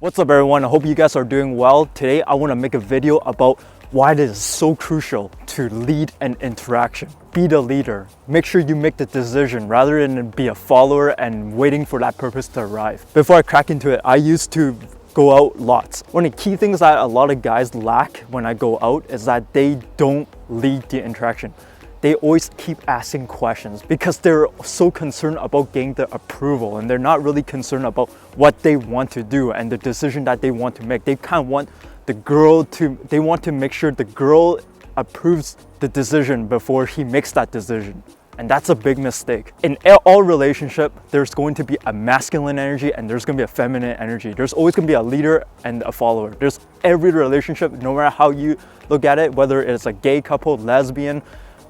What's up everyone, I hope you guys are doing well. Today I want to make a video about why it is so crucial to lead an interaction. Be the leader. Make sure you make the decision rather than be a follower and waiting for that purpose to arrive. Before I crack into it, I used to go out lots. One of the key things that a lot of guys lack when I go out is that they don't lead the interaction. They always keep asking questions because they're so concerned about getting the approval and they're not really concerned about what they want to do and the decision that they want to make. They kind of want they want to make sure the girl approves the decision before he makes that decision. And that's a big mistake. In all relationship, there's going to be a masculine energy and there's going to be a feminine energy. There's always going to be a leader and a follower. There's every relationship, no matter how you look at it, whether it's a gay couple, lesbian,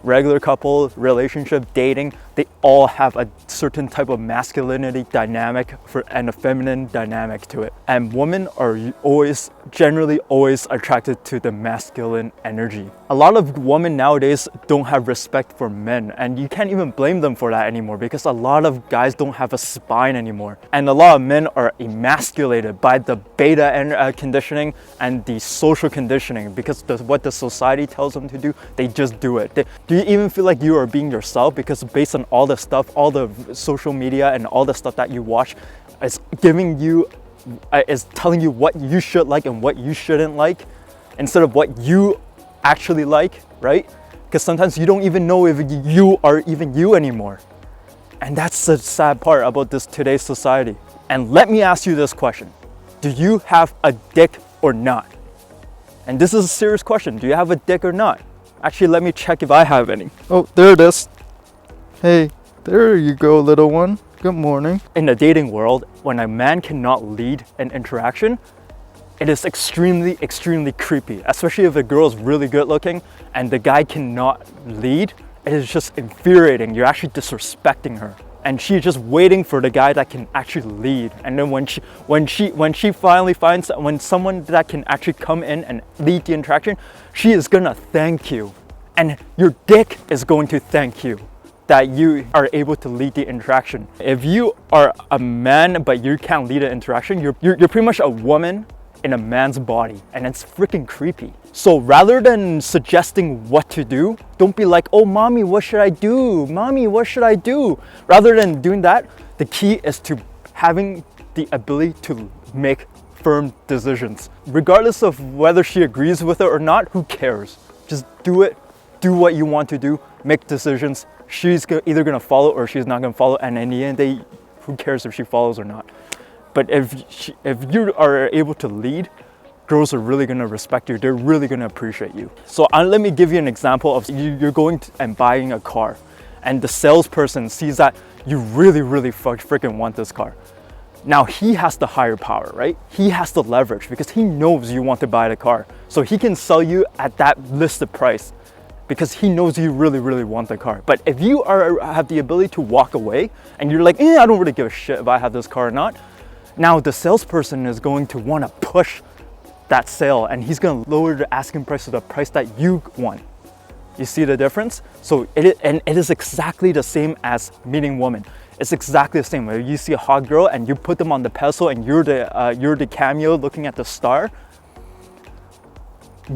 regular couple, relationship, dating, they all have a certain type of masculinity dynamic and a feminine dynamic to it. And women are generally always attracted to the masculine energy. A lot of women nowadays don't have respect for men, and you can't even blame them for that anymore because a lot of guys don't have a spine anymore. And a lot of men are emasculated by the beta conditioning and the social conditioning because what the society tells them to do, they just do it. Do you even feel like you are being yourself? Because based on all the stuff, all the social media and all the stuff that you watch is telling you what you should like and what you shouldn't like instead of what you actually like, right? Because sometimes you don't even know if you are even you anymore. And that's the sad part about today's society. And let me ask you this question. Do you have a dick or not? And this is a serious question. Do you have a dick or not? Actually, let me check if I have any. Oh, there it is. Hey, there you go, little one. Good morning. In the dating world, when a man cannot lead an interaction, it is extremely, extremely creepy, especially if the girl is really good looking and the guy cannot lead. It is just infuriating. You're actually disrespecting her. And she's just waiting for the guy that can actually lead. And then when she finally finds someone that can actually come in and lead the interaction, she is gonna thank you. And your dick is going to thank you that you are able to lead the interaction. If you are a man but you can't lead an interaction, you're pretty much a woman in a man's body, and it's freaking creepy. So rather than suggesting what to do, don't be like, oh mommy, what should I do? Mommy, what should I do? Rather than doing that, the key is to having the ability to make firm decisions. Regardless of whether she agrees with it or not, who cares? Just do it, do what you want to do, make decisions. She's either gonna follow or she's not gonna follow, and in the end, who cares if she follows or not? But if you are able to lead, girls are really gonna respect you. They're really gonna appreciate you. So let me give you an example of you're going and buying a car, and the salesperson sees that you really, really freaking want this car. Now he has the higher power, right? He has the leverage because he knows you want to buy the car. So he can sell you at that listed price because he knows you really, really want the car. But if you have the ability to walk away and you're like, I don't really give a shit if I have this car or not, now the salesperson is going to want to push that sale and he's going to lower the asking price to the price that you want. You see the difference? So it is exactly the same as meeting women. It's exactly the same. When you see a hot girl and you put them on the pedestal and you're the cameo looking at the star,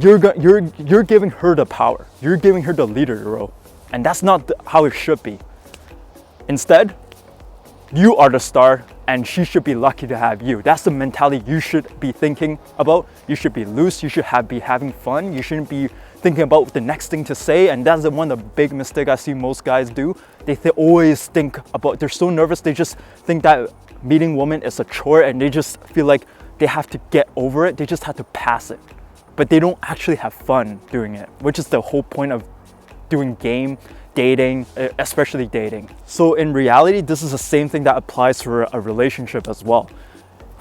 you're giving her the power. You're giving her the leader role, and that's not how it should be. Instead, you are the star and she should be lucky to have you. That's the mentality you should be thinking about. You should be loose, you should be having fun. You shouldn't be thinking about the next thing to say, and that's one of the big mistakes I see most guys do. They always think about, they're so nervous, they just think that meeting women is a chore and they just feel like they have to get over it, they just have to pass it. But they don't actually have fun doing it, which is the whole point of doing dating, especially dating. So in reality, this is the same thing that applies for a relationship as well.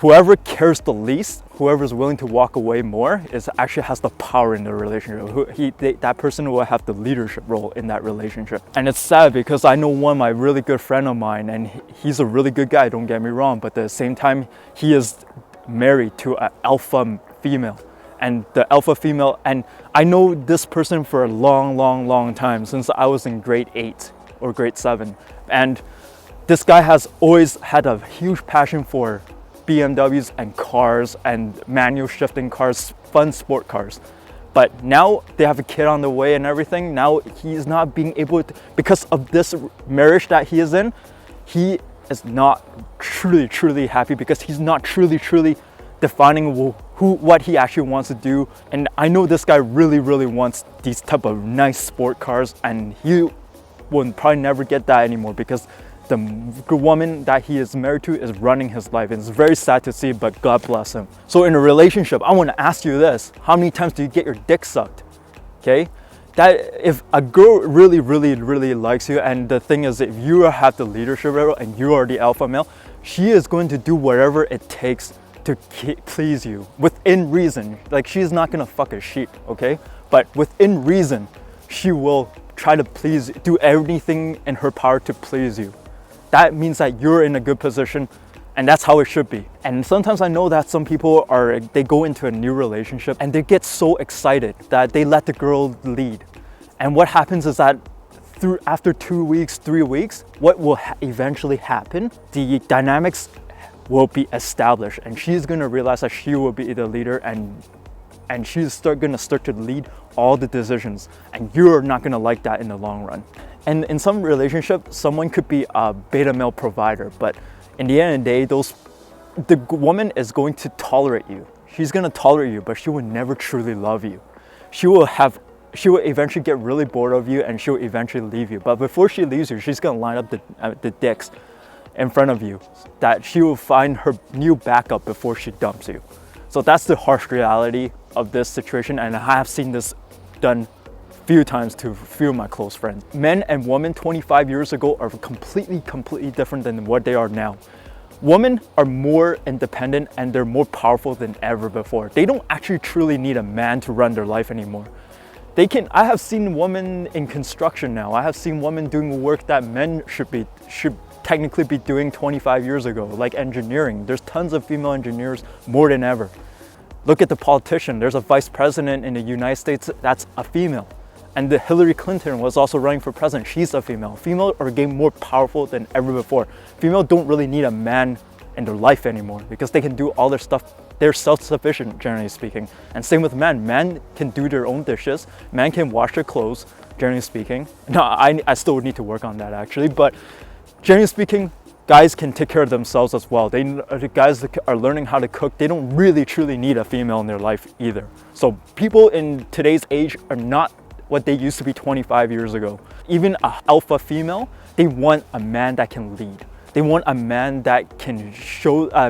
Whoever cares the least, whoever is willing to walk away more, actually has the power in the relationship. That person will have the leadership role in that relationship. And it's sad because I know one of my really good friend of mine, and he's a really good guy, don't get me wrong, but at the same time, he is married to an alpha female. And the alpha female, and I know this person for a long time, since I was in grade 8 or grade 7. And this guy has always had a huge passion for BMWs and cars and manual shifting cars, fun sport cars. But now they have a kid on the way and everything. Now he's not being able to, because of this marriage that he is in, he is not truly happy because he's not truly defining what he actually wants to do. And I know this guy really wants these type of nice sport cars, and he will probably never get that anymore because the woman that he is married to is running his life. And it's very sad to see, but God bless him. So in a relationship, I want to ask you this: how many times do you get your dick sucked? Okay, that if a girl really likes you, and the thing is, if you have the leadership role and you are the alpha male, she is going to do whatever it takes to please you within reason. Like, she's not gonna fuck a sheep, okay? But within reason, she will try to please, do everything in her power to please you. That means that you're in a good position, and that's how it should be. And sometimes I know that some people they go into a new relationship and they get so excited that they let the girl lead. And what happens is that after 2 weeks, 3 weeks, what will eventually happen? The dynamics will be established, and she's gonna realize that she will be the leader, and she's gonna start to lead all the decisions, and you're not gonna like that in the long run. And in some relationship, someone could be a beta male provider, but in the end of the day, the woman is going to tolerate you. She's gonna tolerate you, but she will never truly love you. She will eventually get really bored of you, and she will eventually leave you. But before she leaves you, she's gonna line up the dicks in front of you, that she will find her new backup before she dumps you. So that's the harsh reality of this situation, and I have seen this done few times to a few of my close friends. Men and women 25 years ago are completely different than what they are now. Women are more independent and they're more powerful than ever before. They don't actually truly need a man to run their life anymore. I have seen women in construction now. I have seen women doing work that men should technically be doing 25 years ago, like engineering. There's tons of female engineers, more than ever. Look at the politician. There's a vice president in the United States that's a female. And the Hillary Clinton was also running for president. She's a female. Females are getting more powerful than ever before. Females don't really need a man in their life anymore because they can do all their stuff. They're self-sufficient, generally speaking. And same with men. Men can do their own dishes. Men can wash their clothes, generally speaking. No, I still need to work on that actually, but generally speaking, guys can take care of themselves as well. The guys that are learning how to cook, they don't really truly need a female in their life either. So people in today's age are not what they used to be 25 years ago. Even an alpha female, they want a man that can lead. They want a man that can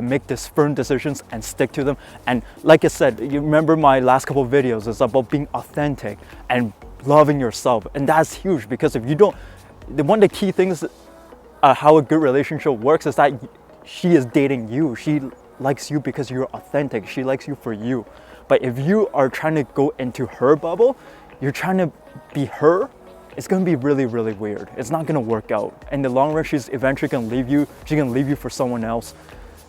make this firm decisions and stick to them. And like I said, you remember my last couple of videos, it's about being authentic and loving yourself. And that's huge because if you don't, one of the key things how a good relationship works is that she is dating you. She likes you because you're authentic. She likes you for you. But if you are trying to go into her bubble, you're trying to be her, it's gonna be really weird. It's not gonna work out. In the long run, she's eventually gonna leave you. She's gonna leave you for someone else.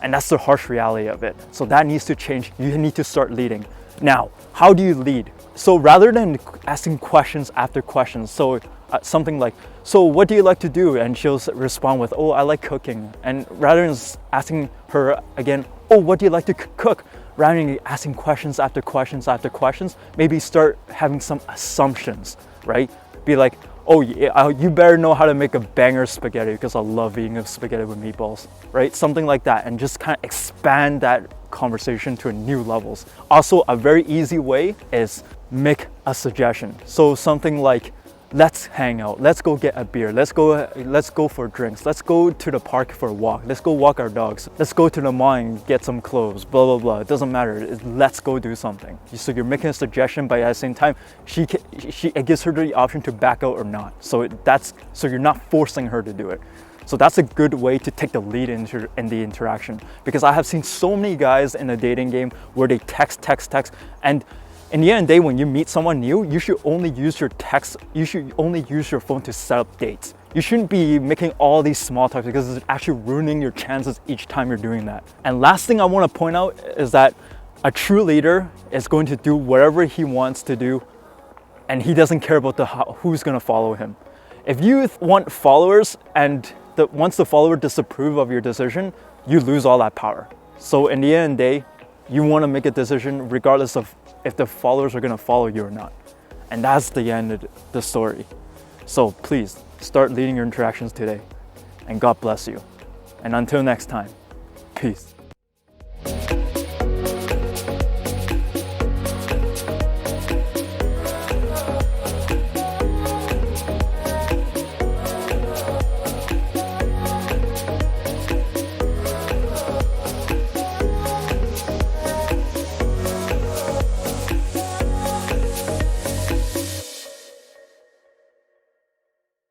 And that's the harsh reality of it. So that needs to change. You need to start leading. Now, how do you lead? So rather than asking questions after questions, so something like, so what do you like to do? And she'll respond with, oh, I like cooking. And rather than asking her again, oh, what do you like to cook? Rather than asking questions after questions after questions, maybe start having some assumptions, right? Be like, oh, yeah, you better know how to make a banger spaghetti because I love eating spaghetti with meatballs, right? Something like that, and just kind of expand that conversation to new levels. Also, a very easy way is make a suggestion. So something like, let's hang out, let's go get a beer, let's go for drinks, let's go to the park for a walk, let's go walk our dogs, let's go to the mall and get some clothes, blah blah blah. It doesn't matter, let's go do something. So you're making a suggestion, but at the same time it gives her the option to back out or not. So you're not forcing her to do it. So that's a good way to take the lead in the interaction, because I have seen so many guys in the dating game where they text, and in the end of the day, when you meet someone new, you should only use your text, you should only use your phone to set up dates. You shouldn't be making all these small talks because it's actually ruining your chances each time you're doing that. And last thing I want to point out is that a true leader is going to do whatever he wants to do, and he doesn't care about who's going to follow him. If you want followers and once the follower disapprove of your decision, you lose all that power. So in the end of the day, you want to make a decision regardless of if the followers are going to follow you or not. And that's the end of the story. So please start leading your interactions today. And God bless you. And until next time, peace.